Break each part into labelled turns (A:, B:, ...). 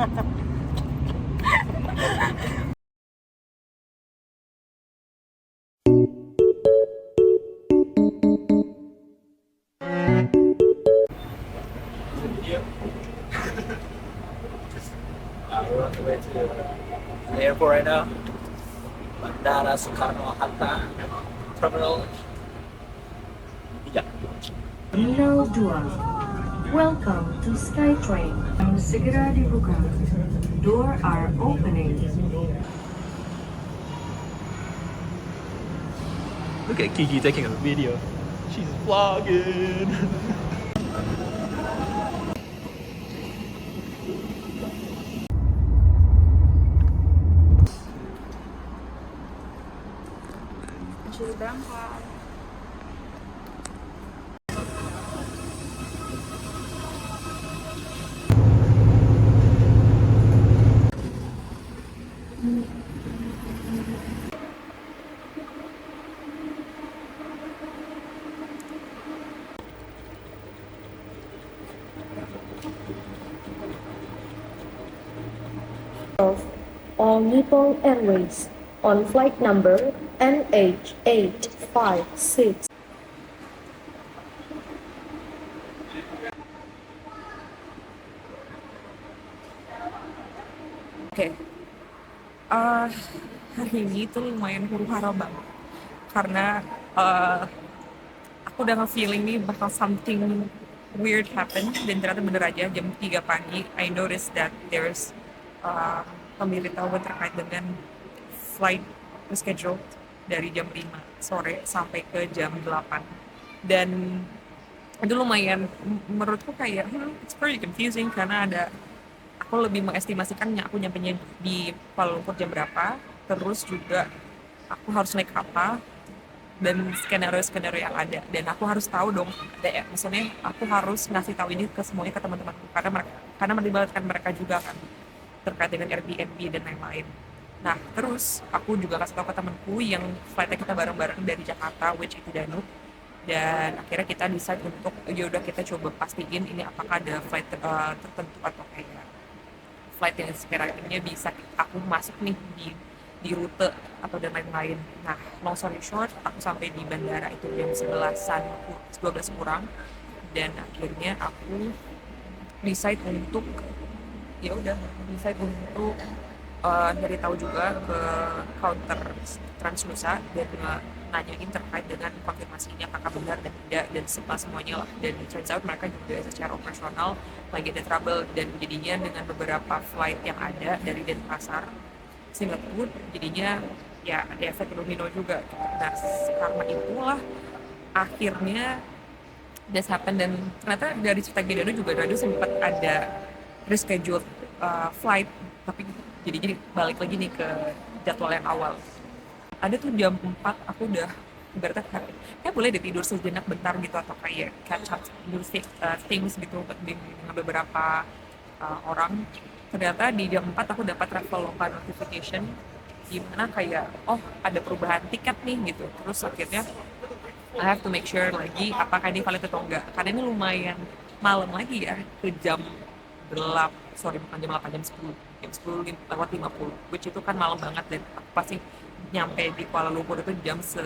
A: We're on the way to the airport right now. Bandara Soekarno Hatta Terminal 3.
B: Terminal 2. Welcome to SkyTrain. Segera dibuka. Door are opening.
A: Look at Kiki taking a video. She's vlogging.
C: Sudah berangkat.
D: Of All Nippon Airways on flight number NH856.
C: Oke, hari ini tuh lumayan huru-hara banget karena aku udah nge-feeling nih bakal something weird happen, dan ternyata bener aja. Jam 3 pagi I noticed that there's pemberitahuan terkait dengan flight reschedule dari jam 5 sore sampai ke jam 8, dan itu lumayan menurutku kayak it's very confusing karena aku lebih mengestimasikannya aku nyampenya di Kuala Lumpur jam berapa, terus juga aku harus naik apa, dan skenario-skenario yang ada, dan aku harus tahu dong, maksudnya aku harus ngasih tahu ini ke semuanya, ke teman-temanku, karena melibatkan mereka juga kan terkait dengan Airbnb dan lain-lain. Nah, terus aku juga kasih tahu ke temanku yang flightnya kita bareng-bareng dari Jakarta, which itu Danube, dan akhirnya kita decide untuk yaudah kita coba pastiin ini apakah ada flight tertentu atau kayak flight yang sekiranya bisa aku masuk nih di rute atau dan lain-lain. Nah, long story short, aku sampai di bandara itu jam 11-an, 12 kurang, dan akhirnya aku decide untuk nyari tahu juga ke counter Transnusa dan nanyain terkait dengan konfirmasinya apakah benar dan tidak, dan semuanya lah, dan turns out mereka juga secara operasional lagi ada trouble, dan jadinya dengan beberapa flight yang ada dari Denpasar Singapura jadinya ya ada efek domino juga. Nah, karena itulah akhirnya this happen, dan ternyata dari cerita Gideon juga Radu sempat ada reschedule flight, tapi jadi balik lagi nih ke jadwal yang awal. Ada tuh jam 4 aku udah ibaratnya kayak boleh deh tidur sejenak bentar gitu, atau kayak catch up do things gitu dengan beberapa orang. Ternyata di jam 4 aku dapat Traveloka notification gimana kayak ada perubahan tiket nih gitu. Terus akhirnya I have to make sure lagi apakah ini valid atau enggak, karena ini lumayan malam lagi ya, ke jam 10 lewat 50, which itu kan malam banget, dan aku pasti nyampe di Kuala Lumpur itu jam 1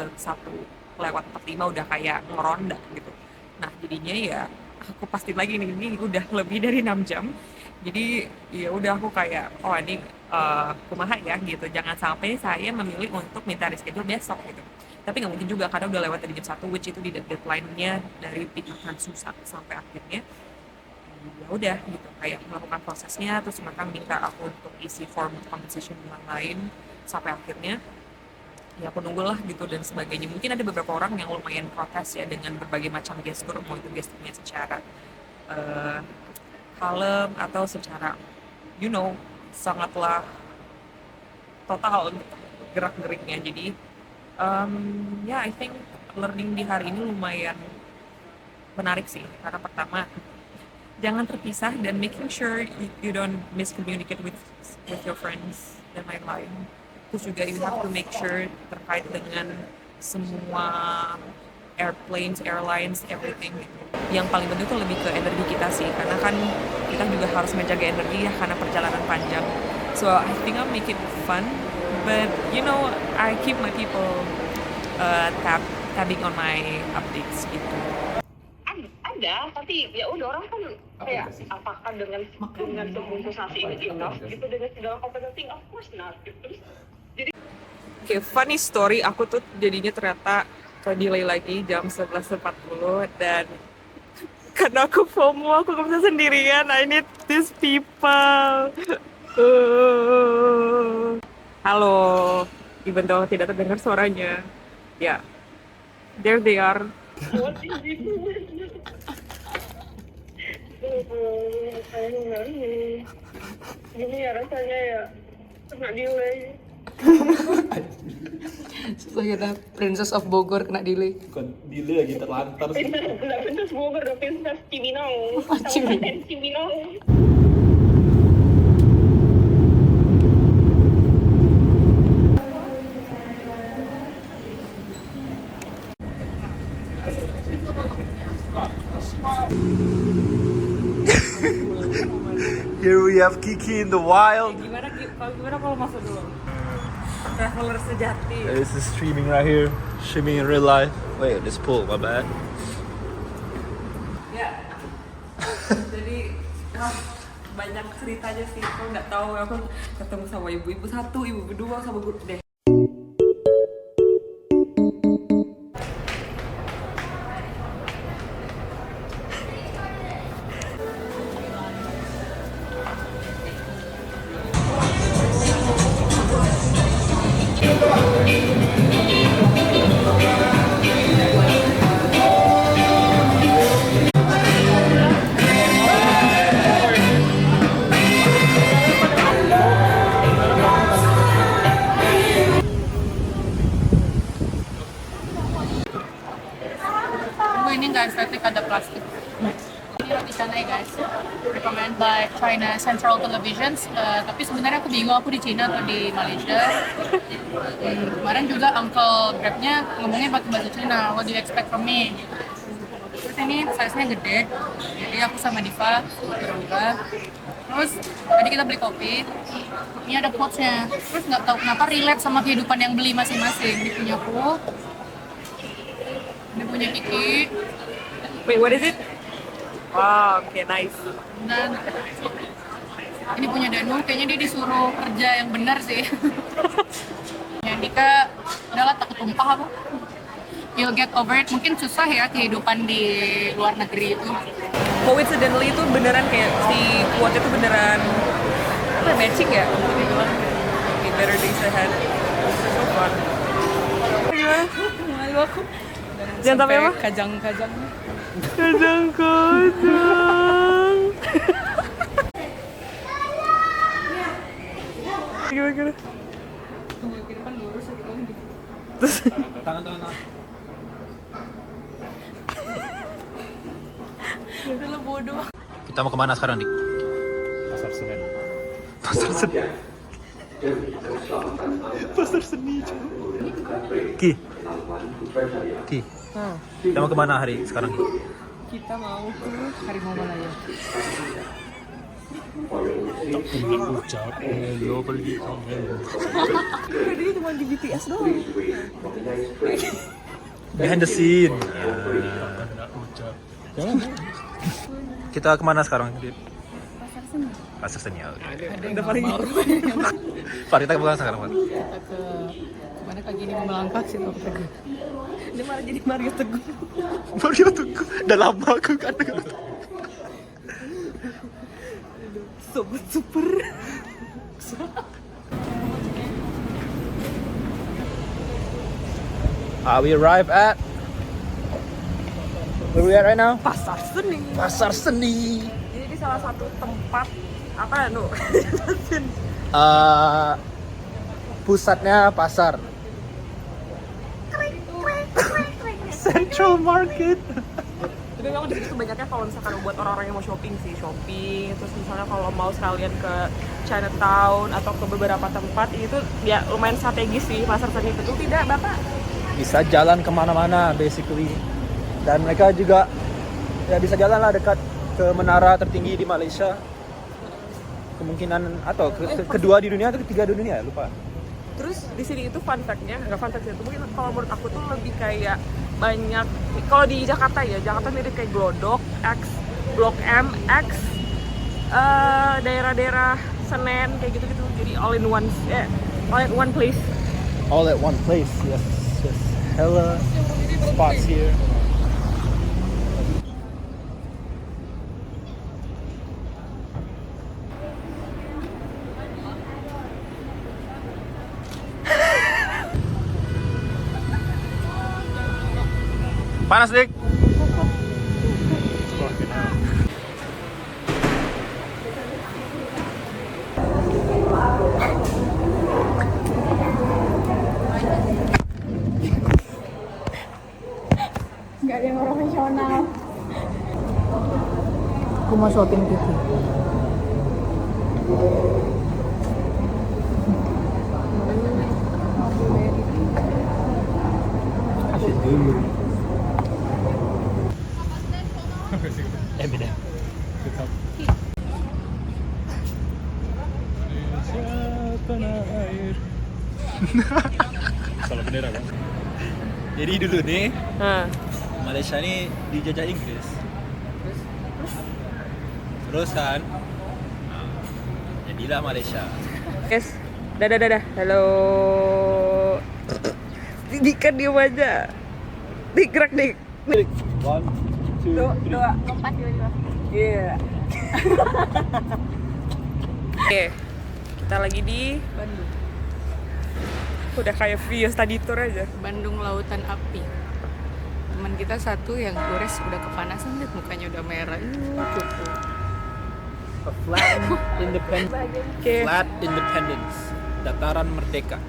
C: lewat 45 udah kayak ngeronda gitu. Nah, jadinya ya aku pasti lagi nih, ini udah lebih dari 6 jam, jadi ya udah aku kayak ini kumaha ya gitu, jangan sampai saya memilih untuk minta reschedule besok gitu. Tapi nggak mungkin juga karena udah lewat dari jam 1, which itu di deadline-nya dari pihak Transnusa, sampai akhirnya ya udah gitu kayak melakukan prosesnya, terus mereka minta aku untuk isi form compensation dan lain-lain, sampai akhirnya ya aku nunggulah gitu dan sebagainya. Mungkin ada beberapa orang yang lumayan protes ya dengan berbagai macam gestur, mau itu gesturnya secara kalem atau secara sangatlah total gerak-geriknya. Jadi I think learning di hari ini lumayan menarik sih, karena pertama jangan terpisah dan making sure you don't miscommunicate with your friends dan lain-lain. Terus juga you have to make sure terkait dengan semua airplanes, airlines, everything. Yang paling penting tuh lebih ke energi kita sih, karena kan kita juga harus menjaga energi ya karena perjalanan panjang. So I think I'll make it fun, but you know I keep my people tabbing on my updates gitu.
E: Ada, tapi ya udah orang kan kayak apakah dengan sebungkus nasi ini enough gitu dengan segala kompetensi, of course not gitu.
C: Oke, funny story, aku tuh jadinya ternyata delay lagi jam 11.40 dan karena aku FOMO, aku gak bisa sendirian. I need these people. Halo, even though tidak terdengar suaranya. Ya, there they are.
E: What is this? Gini ya rasanya ya, kena delay.
F: Kita Princess of Bogor kena delay.
A: Bukan delay lagi terlantar sih.
E: Princess Bogor, Princess Cibinong.
F: Cibinong.
E: Cibinong.
A: Here we have Kiki in the wild.
C: Gimana kalau masuk dulu? Traveler sejati.
A: This is streaming right here. Streaming in real life. Wait, this pool, my bad.
C: Ya. Jadi banyak ceritanya sih. Aku nggak tahu, aku ketemu sama ibu-ibu satu, ibu kedua, sama guru deh.
G: Ini guys, etik ada plastik. Ini roti canai guys, recommend by China Central Televisions. Tapi sebenarnya aku bingung aku di China atau di Malaysia. Kemarin juga uncle grabnya ngomongnya pakai bahasa Cina. What do you expect from me? Terus ini size-nya gede, jadi aku sama Diva berdua. Terus tadi kita beli kopi, ini ada quotes-nya. Terus nggak tahu kenapa relate sama kehidupan yang beli masing-masing. Ini punya aku, ini punya Kiki.
C: Wait, what is it? Wow, okay, nice.
G: Dan ini punya Danu, kayaknya dia disuruh kerja yang benar sih. Yang Dika, udahlah takut tumpah apa. You'll get over it, mungkin susah ya kehidupan di luar negeri itu.
C: Coincidentally itu beneran kayak si quote itu beneran apa matching ya? Dia bilang okay, better days ahead. So fun. Gimana? Malu aku. Jangan sampai apa?
G: Kajang-kajang.
C: Kajang-kajang. Gimana?
G: Kehidupan lurus gitu.
C: Terus
A: Tangan.
G: Udah lo bodoh.
A: Kita mau kemana sekarang, Dik? Pasar Senen. Pasar Seni. Pasar Seni. Ki. Kita mau kemana hari sekarang, Ki?
G: Kita mau ke Harimau Malaya.
C: dia cuma di BTS doang.
A: Behind the scene. Kita kemana sekarang? Pasar Seni.
C: Udah paling
A: Pak, kita kemana sekarang, Pak?
G: Kita ke mana kaki ini melangkah sih tuh.
C: dia malah jadi Mario Teguh.
A: Mario Teguh. Udah lama aku kan dengar.
C: Sobat super.
A: We arrive at where we at right now?
C: Pasar Seni.
A: Pasar Seni.
C: Jadi di salah satu tempat apa ya, Nu?
A: Pusatnya pasar. Central Market.
C: Tapi memang di situ banyaknya kalau misalkan buat orang-orang yang mau shopping sih, shopping. Terus misalnya kalau mau sekalian ke Chinatown atau ke beberapa tempat itu ya lumayan strategis sih pasar seni. Betul tidak, Bapak?
A: Bisa jalan kemana-mana basically. Dan mereka juga ya bisa jalan lah dekat ke menara tertinggi di Malaysia. Kemungkinan atau kedua di dunia atau ketiga di dunia, lupa.
C: Terus di sini itu fun fact-nya, nggak fun fact-nya, itu mungkin kalau menurut aku tuh lebih kayak banyak, kalau di Jakarta ya, Jakarta mirip kayak Glodok, X, Blok M, X, daerah-daerah Senen, kayak gitu-gitu, jadi all in one place.
A: All at one place, yes. Hella spots here. Panas, Dik.
G: Nggak ada yang profesional.
F: Aku mau shopping gitu.
A: Eminem. Salah bendera bang. Jadi dulu nih Malaysia ini dijajah Inggris. Terus kan jadilah Malaysia.
C: Guys, dadah. Halo. Dika diem aja. Dik, gerak Dik.
A: 1, 2, 3.
C: Dua, lompat tiba-tiba. Iya. Oke, kita lagi di
F: Bandung.
C: udah kayak video study tour aja.
F: Bandung Lautan Api. Teman kita satu yang gores udah kepanasan, lihat mukanya udah merah. Cukup.
A: A flat independence.
C: Oke.
A: Flat independence. Dataran merdeka.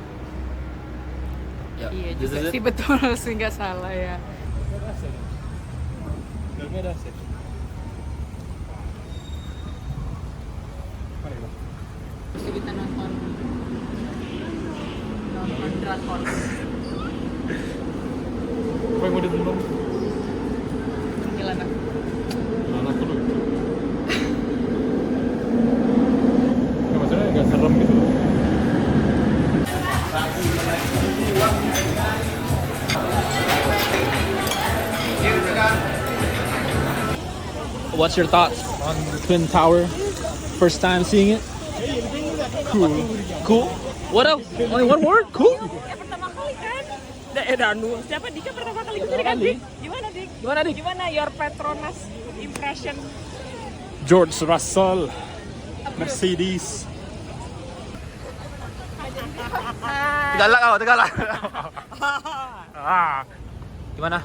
A: Ya,
F: Iya
A: this
F: juga
A: is it.
F: sih, betul sih, nggak salah ya. Terus kita nonton drakor.
H: Apa yang mau ditonton?
F: Kuntilanak.
H: Anak dulu. Nggak, maksudnya nggak serem gitu.
A: What's your thoughts on the Twin Tower? First time seeing it? Cool. What else? Only one word? Cool.
C: Pertama kali kan? Danu. Siapa Dika pertama kali kesini kan Dik? Gimana Dik? Gimana your Petronas impression?
H: George Russell, Mercedes.
A: Tegalak kau, tegalak. Gimana?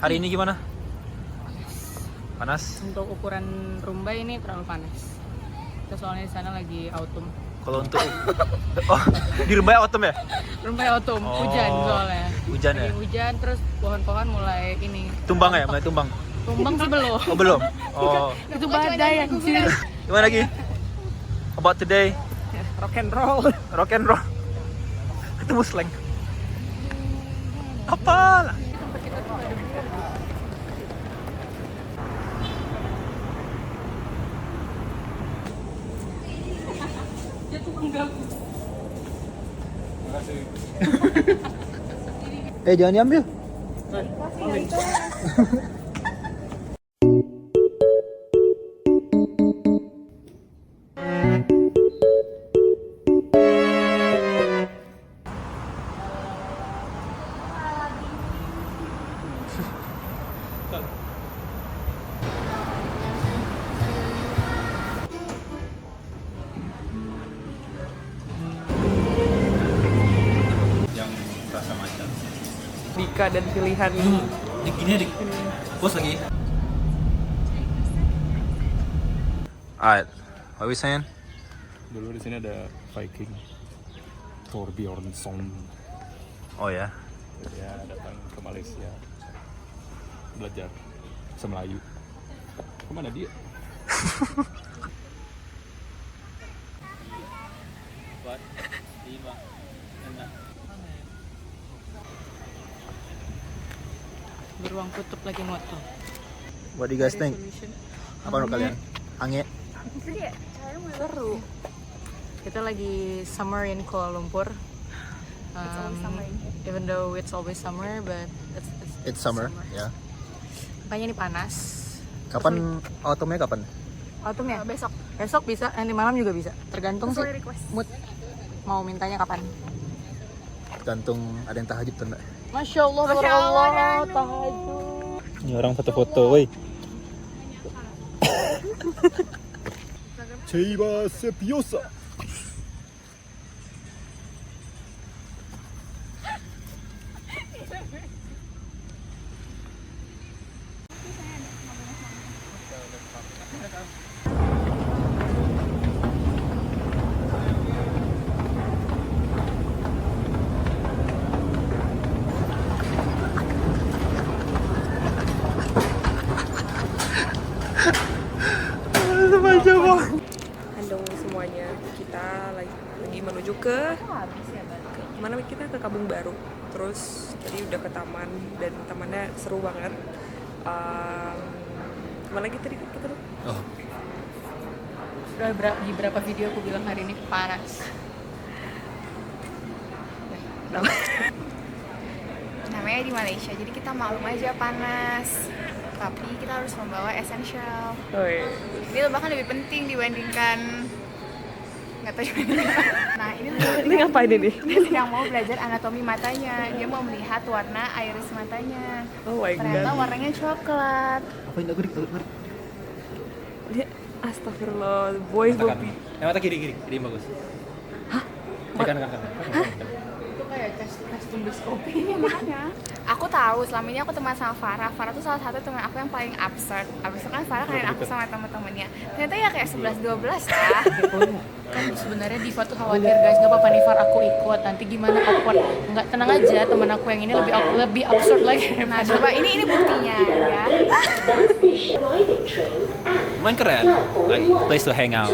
A: Hari ini gimana? Panas?
F: Untuk ukuran Rumbai ini terlalu panas. Kita soalnya di sana lagi autumn.
A: Kalau untuk oh, di Rumbai autumn ya?
F: Rumbai autumn,
A: Oh,
F: hujan soalnya.
A: hujan ya?
F: Lagi hujan, terus pohon-pohon mulai ini.
A: Tumbang ya? Mulai tumbang?
F: Tumbang sih belum.
A: Oh belum? Oh.
F: Itu badai anjir.
A: Gimana lagi? About today?
C: Rock and roll.
A: Rock and roll. Ketemu slang. Apalah? Jangan diambil. Yang rasa macam.
C: Dika dan pilihan.
A: Dik gini dik. Bos lagi. Alright, what we saying?
H: Dulu di sini ada Viking, Thorbjornsson.
A: Oh ya.
H: Ya datang ke Malaysia belajar bahasa Melayu. Kemana dia?
A: Empat, lima, enam.
F: beruang kutub lagi moto.
A: What do you guys think?
F: Resolution.
A: Apa menurut kalian? Angin?
F: Seru. Kita lagi summer in Kuala Lumpur. Even though it's always summer, but
A: It's summer, ya.
F: Makanya ini panas.
A: Kapan autumnnya kapan?
F: Autumn ya? Besok. Besok bisa, nanti malam juga bisa. Tergantung sih mood. Mau mintanya kapan?
A: Tergantung ada yang tahajud tuh enggak?
F: Masya Allah, tahajud.
A: Ini orang foto-foto, woi. Chiba sepiosa.
C: Halo semuanya, kita lagi menuju ke mana kita ke Kampung Baru. Terus tadi udah ke taman dan tamannya seru banget. Kemana lagi tadi kita tuh?
A: Oh,
F: Udah di berapa video aku bilang hari ini panas.
I: Namanya di Malaysia, jadi kita maklum aja panas. Tapi kita harus membawa essential.
C: Oh iya.
I: Ini bahkan lebih penting dibandingkan nggak tahu gimana. Nah
C: Ini ngapain ini?
I: Dia sedang mau belajar anatomi matanya. Dia mau melihat warna iris matanya.
C: Oh my
I: Ternyata
C: god.
I: warnanya coklat.
A: apa ini aku
C: Dia astagfirullah, boys Bobby.
A: mata kiri bagus. Hah? Kanan.
F: Itu kayak tes endoskopi.
I: Iya makanya. Aku tahu, selama ini aku teman sama Farah. Farah tuh salah satu teman aku yang paling absurd. Abis itu kan Farah kenalin aku sama teman-temannya. Ternyata ya kayak 11-12 lah.
F: Kan sebenarnya Diva tuh khawatir guys, gak apa-apa nih Far, aku ikut. Nanti gimana awkward? Nggak, tenang aja, teman aku yang ini lebih absurd lagi.
I: Nah coba ini buktinya ya.
A: Lumayan keren, like place to hang out,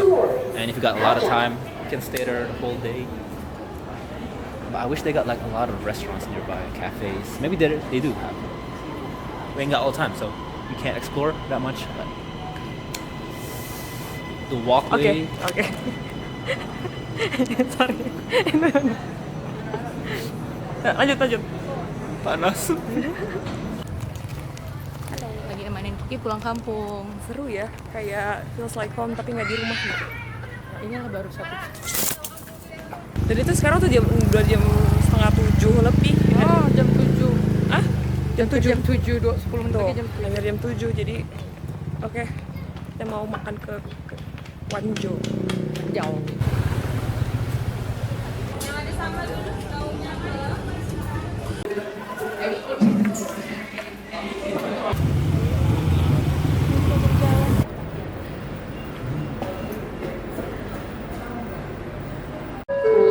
A: and if you got a lot of time, you can stay there the whole day. But I wish they got like a lot of restaurants nearby, cafes. Maybe they do. We ain't got all the time, so we can't explore that much. But the walkway.
C: Oke. Sorry. Lanjut.
A: Panas.
F: Lagi nemanin Kiki pulang kampung.
C: Seru ya, kayak feels like home tapi nggak di rumah gitu.
F: Ini lah baru satu.
C: Dan itu sekarang tuh udah jam 6:30 lebih.
F: Oh, jam 7.
C: Ah? Jam 7?
F: Jam 7, 10 menit
C: Tuh,
F: lagi jam 7.
C: hampir jam 7, jadi oke. Kita mau makan ke Wanjo.
F: Jauh.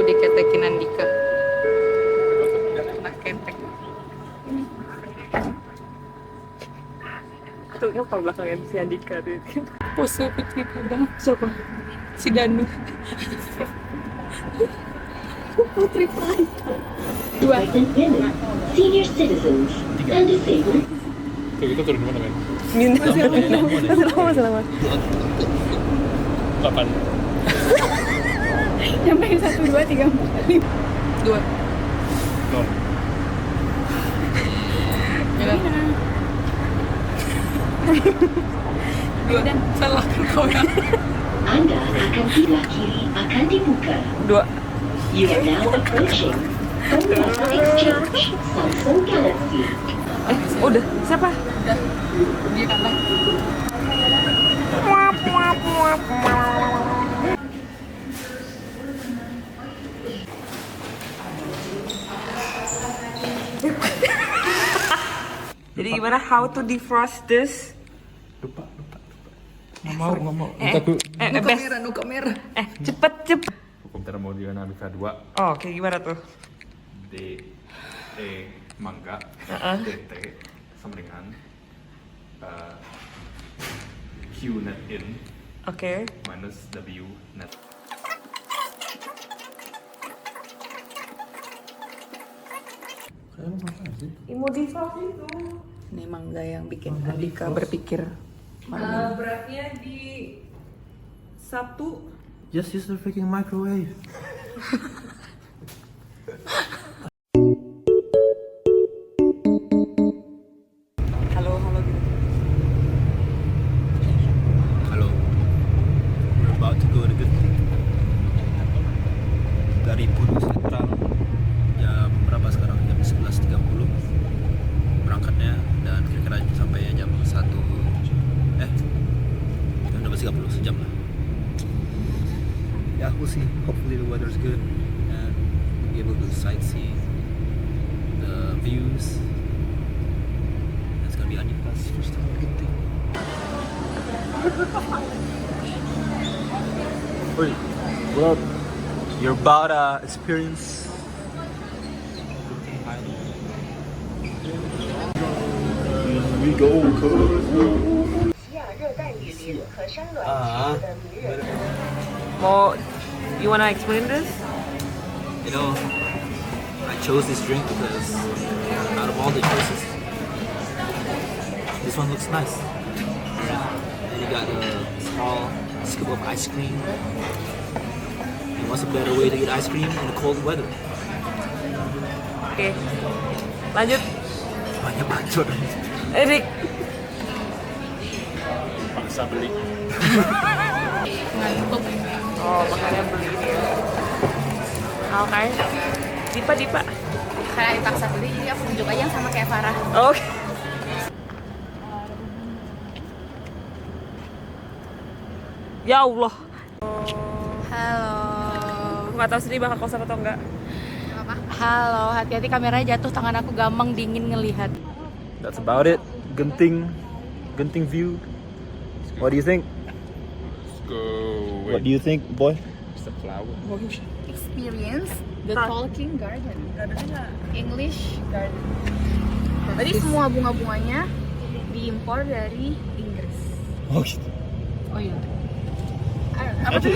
F: Diketekin Andika. Kena kentek.
C: Tuh, apa belakangnya si Andika tuh?
F: Pose Putri Padang. Siapa? Si Danu. Putri Padang. 2.
B: Senior citizens and disabled.
H: Tuh, kita turun di mana, men?
C: Masih lama.
H: 8.
I: Sampai 1, 2, 3, 4, 5.
F: 2.
H: No.
F: Jalan. Dan salah kan kau ya.
B: Anda akan sebelah kiri akan dibuka.
C: 2.
B: You are now approaching Computer Exchange Samsung Galaxy.
C: Udah, siapa?
F: Udah. Dia kalah.
C: Jadi gimana how to defrost this?
H: Lupa. Nggak mau. Takut.
F: Nu kamera.
C: Cepet.
H: Hukum termodinamika 2.
C: Oh, oke, gimana tuh?
H: D mangga. DT sama dengan Q net in
C: Oke.
H: minus W net.
C: Mau defrost itu. Ini mangga yang bikin Andika berpikir. Beratnya di 1.
A: Just use the freaking microwave.
C: Halo.
A: Halo. We're about to go to Genting. Dari Pulau Sentral. Jam berapa sekarang? Jam 11.30 berangkatnya, dan kira-kira sampai jam 1 jam 12.30, sejam lah. Yeah, we'll see. Hopefully the weather's good and we'll be able to sightsee the views. It's gonna be Andika's first time in Genting. Wait, what up? You're about to experience Genting Island. We go.
C: You wanna explain this?
A: You know, I chose this drink because out of all the choices, this one looks nice. And you got a small scoop of ice cream. And what's a better way to get ice cream in the cold weather?
C: Oke. Lanjut.
A: Banyak bacot.
C: Erik.
H: Paksa beli.
F: Ngantuk.
C: Oh, makanya beli ini ya. Oke. Dipa.
I: Karena dipaksa beli, jadi aku tunjuk aja yang sama kayak Farah.
C: Oke. Ya Allah.
I: Halo.
C: Aku nggak tahu sendiri bakal close up atau enggak.
I: Apa?
F: Halo, hati-hati kameranya jatuh, tangan aku gampang dingin ngelihat.
A: That's about it. Genting view. What do you think?
H: Let's go.
A: What do you think, boy?
H: It's the flower.
I: Experience the talking garden. English garden. Tadi semua bunga-bunganya diimpor dari Inggris.
A: Oh gitu.
F: Oh iya.
I: Apa tuh?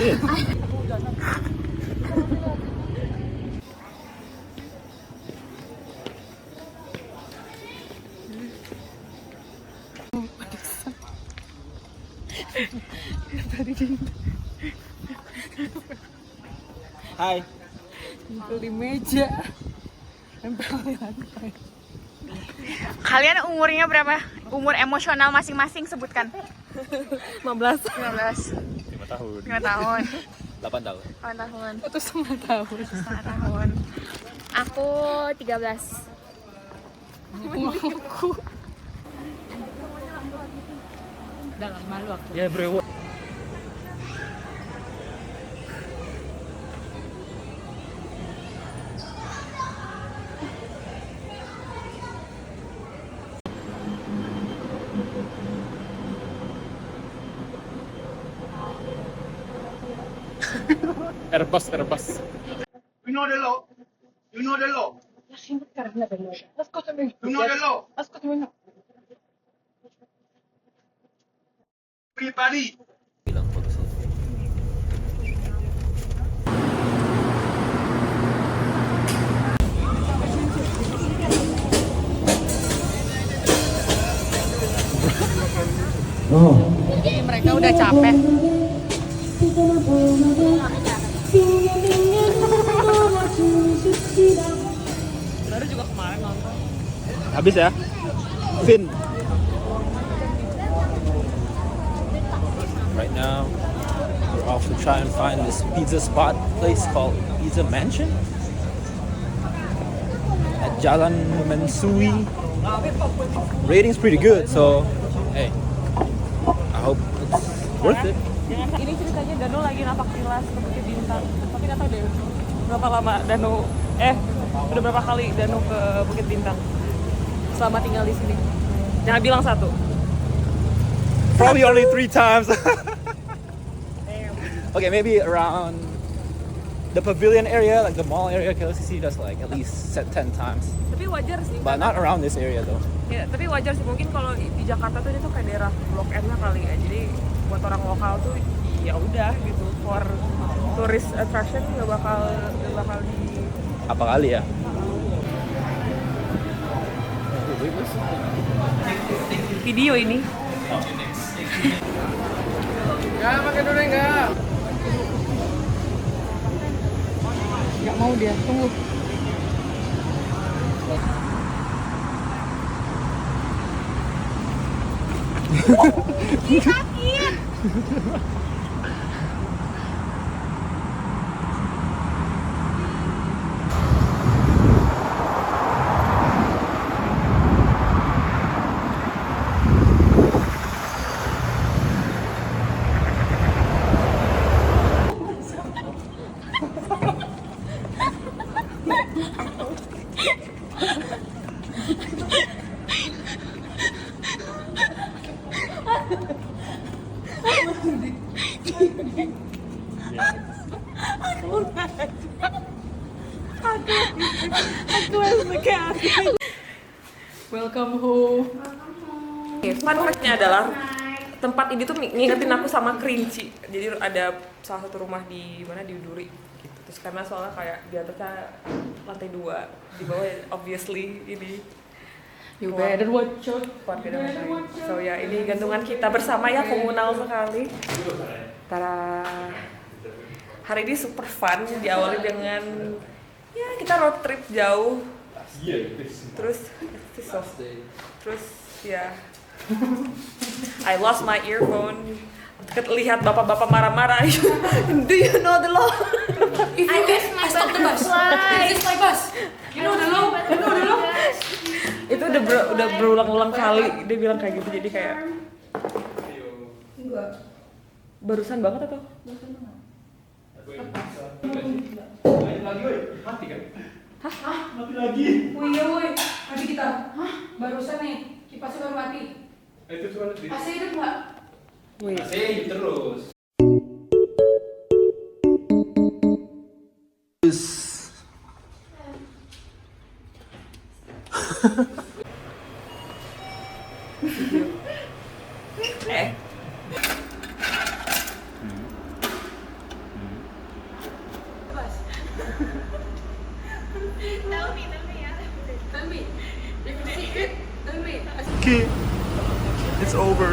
A: Hai.
C: Nempel di meja.
I: Kalian umurnya berapa? Umur emosional masing-masing sebutkan.
C: 15.
H: 5 tahun.
I: 5 tahun.
A: 8 tahun.
I: 8 tahun.
C: Itu 1 tahun.
I: 5 tahun. Aku 13.
F: Dalam malu aku.
A: Ya, bro.
H: Airbus.
J: You know the law. You know the law. You know the law. Everybody.
A: Bilang foto selfie.
F: Jadi mereka udah capek.
C: Baru juga kemarin nonton.
A: Habis ya? Fin. Right now, we're off to try and find this pizza spot place called Pizza Mansion at Jalan Mensui. Rating's pretty good, so hey, I hope it's worth it.
C: Ini ceritanya Danu lagi napak tilas ke Bukit Bintang. Tapi nggak tahu deh berapa lama Danu udah berapa kali Danu ke Bukit Bintang selama tinggal di sini. Jangan bilang 1.
A: Probably only 3 times. Okay, maybe around the pavilion area, like the mall area, KLCC does like at least 10 times.
C: Tapi wajar sih.
A: But not around this area though.
C: Ya, tapi wajar sih, mungkin kalau di Jakarta tuh itu kayak daerah Blok M-nya kali ya. Jadi buat orang lokal tuh ya udah gitu, for tourist attraction nggak bakal di
A: Apa kali ya? Wait,
C: Video ini.
H: Nggak, makan dulu nggak?
F: Nggak mau dia, tunggu. Welcome home.
C: Fun fact-nya adalah tempat ini tuh ngingetin aku sama Kerinci. Jadi ada salah satu rumah di mana di Duri gitu. Terus karena soalnya kayak di atasnya lantai 2, di bawah obviously ini
F: You better watch out.
C: So ya ini gantungan kita bersama ya, komunal sekali. Tara. Hari ini super fun, diawali dengan ya kita road trip jauh. Terus ya I lost my earphone. Lihat bapak-bapak marah-marah. Do you know the law?
F: I stop the bus. This is my bus. You know the law? You know the law?
C: Itu udah berulang-ulang kali dia bilang kayak gitu, jadi kayak barusan banget atau?
F: Hah? Mati lagi? Oh iya woi, mati kita. Hah? Barusan nih, kipasnya baru mati. AC hidup nggak?
A: AC hidup terus.
H: Okay, it's over.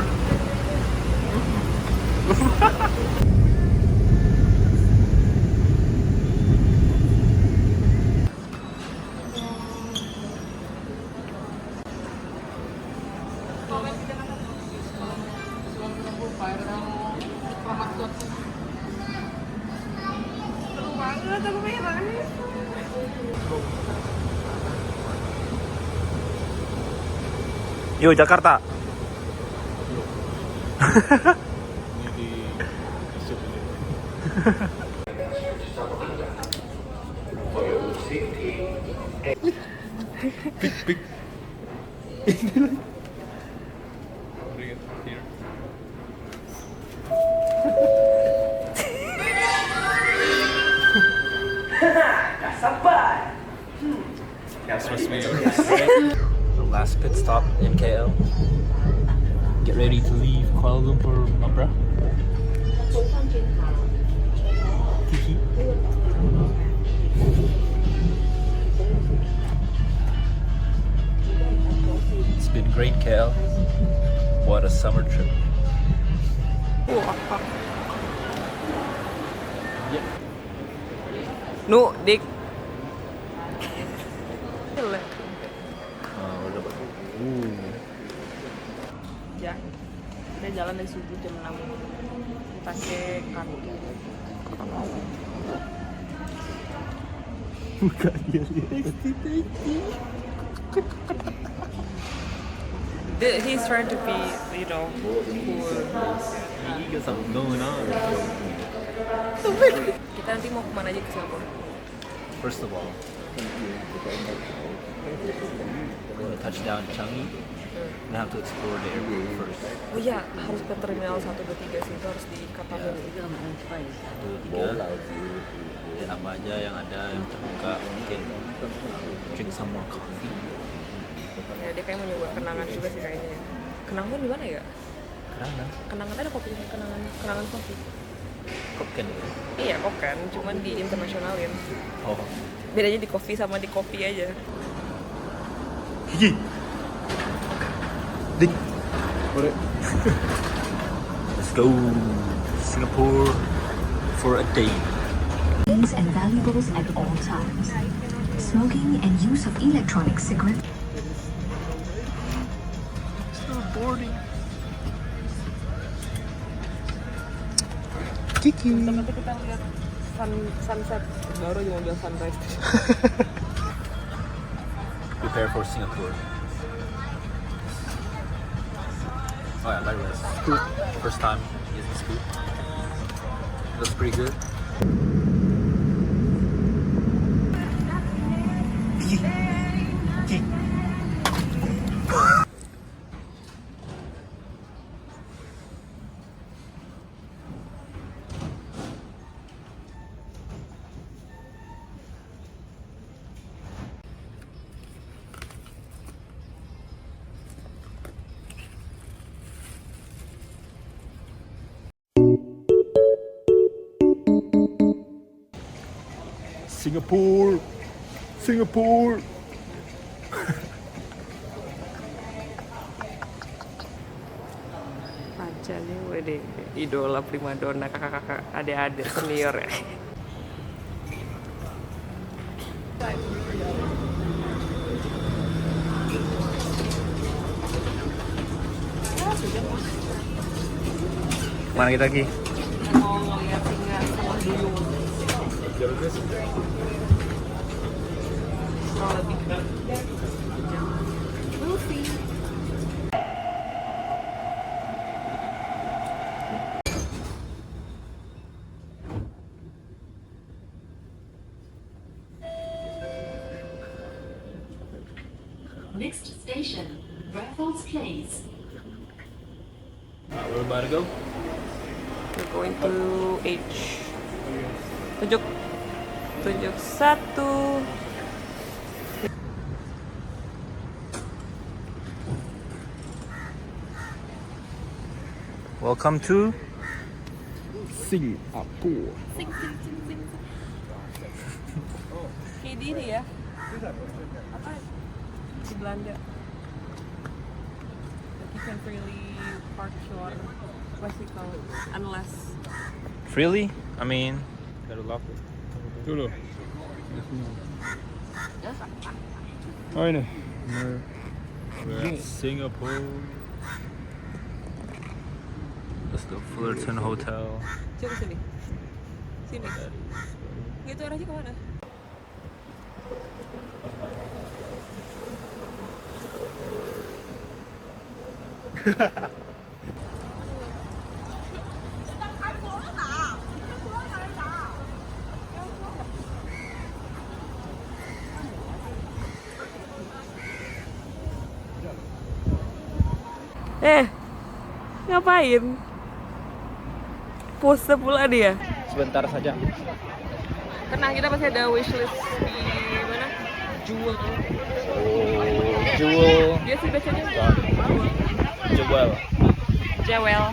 H: Yo, Jakarta. Big.
A: Last pit stop in KL. Get ready to leave Kuala Lumpur, my bro. It's been great, KL. What a summer trip.
C: Nu, dik. Ya, kita jalan dari subuh jam 6 pakai kartu.
H: Bukan dia.
C: He's trying to be, you know, cool.
A: He got something going on.
C: Kita nanti mau kemana aja ke Singapura?
A: First of all, we're gonna touch down Changi. We have to explore the airport first.
C: Oh iya, harus ke terminal 1, 2, 3 sih, itu harus di kapal dulu.
A: 1, 2, 3. Dan apa aja yang ada yang terbuka, mungkin drink some more coffee.
C: Ya, dia kayak mau nyoba kenangan juga sih kayaknya. Kenangan di mana ya? Kenangan ada kopi, kenangan kopi.
A: Koken.
C: Iya, koken, cuman di internasionalin.
A: Oh.
C: Bedanya di kopi sama di kopi aja.
H: Gigi.
A: Let's go Singapore for a day.
B: Things and valuables at all times. Smoking and use of electronic cigarettes.
H: Snowboarding.
C: Nanti kita lihat sunset, baru aja mobil sunrise.
A: Prepare for Singapore. Oh yeah, by the way, Scoot. First time using Scoot. Looks pretty good.
H: Singapore. Singapore.
C: Raja nih, wede idola primadona kakak-kakak adik-adik senior ya.
A: Mana kita lagi?
C: Mau ngeliat singa sama duyung. Oh, lebih. Luffy.
B: Next station, Raffles Place.
A: We're about to go.
C: We're going to H. Tunjuk satu.
A: Welcome to
H: Singapore.
C: Kayak di ini ya. Apa? Di Belanda. Like you can really park your bicycle unless
A: freely. I mean, gotta lock it.
H: Dulu. Oh ini.
A: We're at Singapore. That's the Fullerton Hotel.
C: coba sini. Sini. Gitu arahnya kemana? Ngapain? Pose pula dia.
A: Sebentar saja.
C: Tenang, kita masih ada wishlist di mana? Jewel.
A: Oh, Jewel.
C: Dia sih bacanya
A: Jewel.
C: Jewel.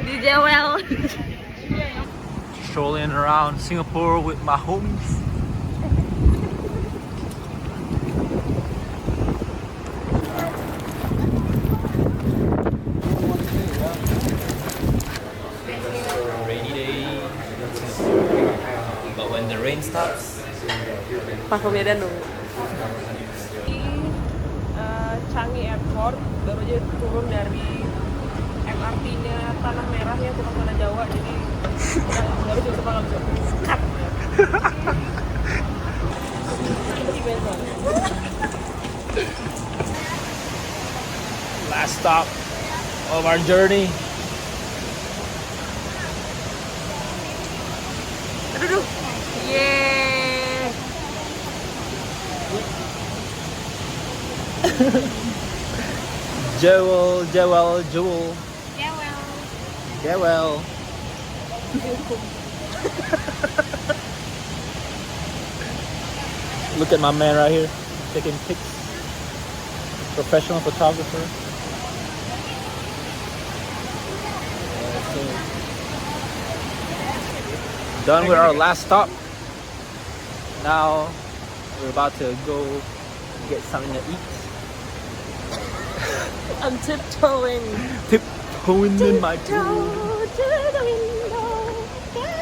C: Di Jewel.
A: Strolling around Singapore with my homies. Rainy day, but when the rain stops,
C: Pakai Medan dong. Di Changi Airport baru aja turun dari MRT-nya Tanah Merahnya ke Tanah Jawa, jadi baru bisa bakal cut.
A: last stop of our journey.
C: Aduh, yeah.
A: Jewel. Look at my man right here, taking pics. Professional photographer. Done with our last stop. Now we're about to go get something to eat.
K: I'm tiptoeing.
A: Tiptoeing in my toes.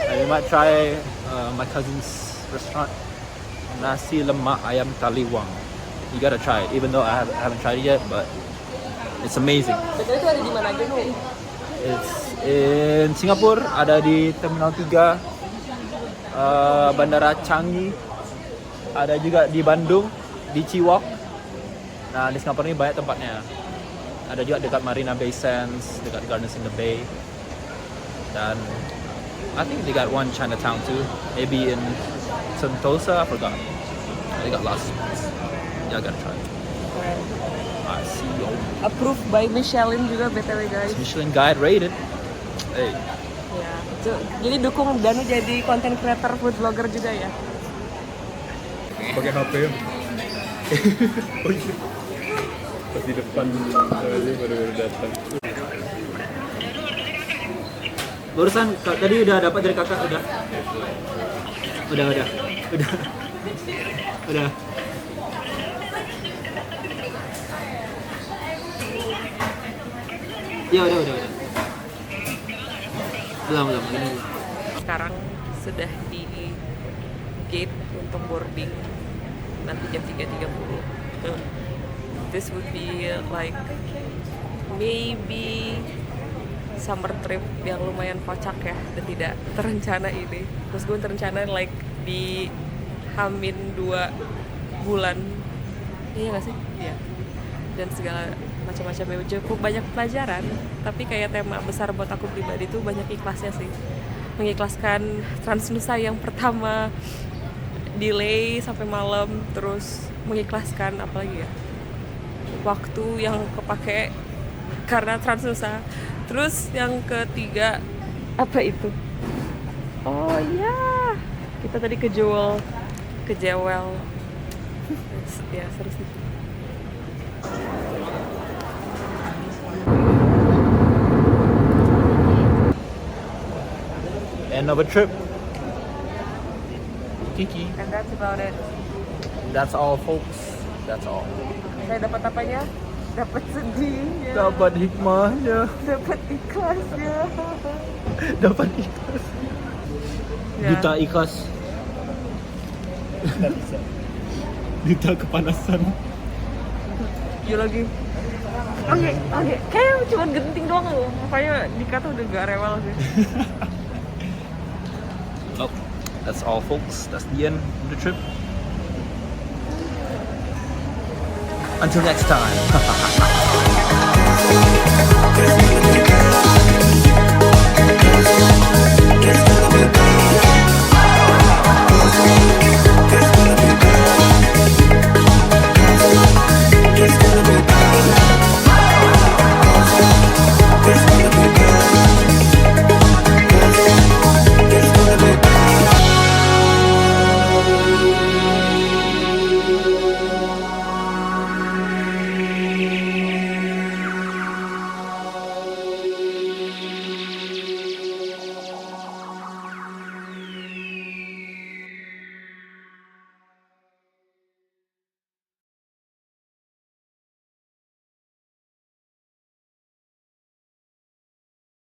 A: I might try my cousin's restaurant, nasi lemak ayam taliwang. You gotta try it, even though I haven't tried it yet, but it's amazing.
K: Betul itu ada di mana aja nih?
A: It's in Singapore, ada di Terminal 3, Bandara Changi, ada juga di Bandung, di Ciwok. Nah, di Singapura ini banyak tempatnya. Ada juga dekat Marina Bay Sands, dekat Gardens in the Bay. Dan I think they got one Chinatown too, maybe in Sentosa, I forgot. They got lots of spots. Yeah, I gotta try it. I see you.
K: Approved by Michelin juga BTW guys.
A: Michelin Guide rated. Hey.
K: Ya, jadi dukung Danu jadi content creator food vlogger juga ya.
H: Pakai HP ya. Oh iya. Pas di depan aja baru datang.
A: Barusan tadi udah dapat dari kakak udah. Ya udah. Belum.
K: Sekarang sudah di gate untuk boarding nanti jam 3.30. This would be like maybe summer trip yang lumayan kocak ya dan tidak terencana ini. Terus gue terencana like di Hamin 2 bulan. Iya gak sih? Iya. Dan segala macam-macamnya, cukup banyak pelajaran, tapi kayak tema besar buat aku pribadi tuh banyak ikhlasnya sih. Mengikhlaskan Transnusa yang pertama delay sampai malam, terus mengikhlaskan apalagi ya, waktu yang kepake karena Transnusa. Terus yang ketiga apa itu? Oh ya, kita tadi ke Jewel. Ya seru sih.
A: End of a trip. Kiki.
K: And that's about it.
A: That's all, folks. That's all.
K: Saya dapat apanya? Dapat sedihnya.
A: Dapat hikmahnya.
K: Dapat ikhlasnya.
A: Dapat ikhlas.
K: Ya.
A: Duta ikhlas. Duta kepanasan.
K: Yuk lagi. Oke. Kayaknya cuma genting doang loh. Makanya Dika tuh udah gak rewel sih.
A: Oh, that's all, folks. That's the end of the trip. Until next time.